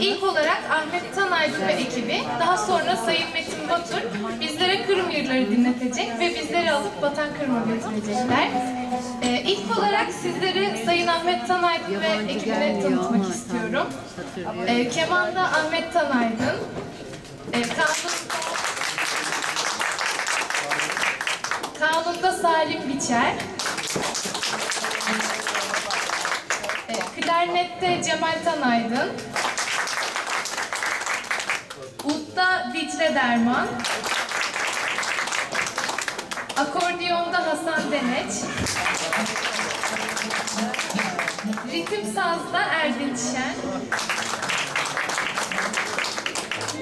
İlk olarak Ahmet Tanaydın ve ekibi, daha sonra Sayın Metin Batur bizlere Kırım Yırları dinletecek ve bizleri alıp Vatan Kırım'a götürecekler. İlk olarak sizleri Sayın Ahmet Tanaydın ve ekibine tanıtmak istiyorum. Kemanda Ahmet Tanaydın, Kanun'da Salim Biçer, klarnette Cemal Tanaydın, udda Dicle Derman, akordiyonda Hasan Deneç, ritim sazda Erdinç Şen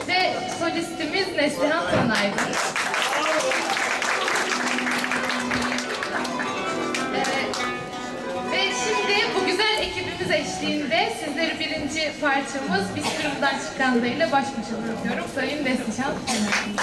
ve solistimiz Neslihan Tanaydın. Ve şimdi bu güzel ekibimiz eşliğinde sizleri birinci parçamız Biz Kırım'dan Çıkanda ile baş başa bırakıyorum. Sayın Neslihan Tanaydın.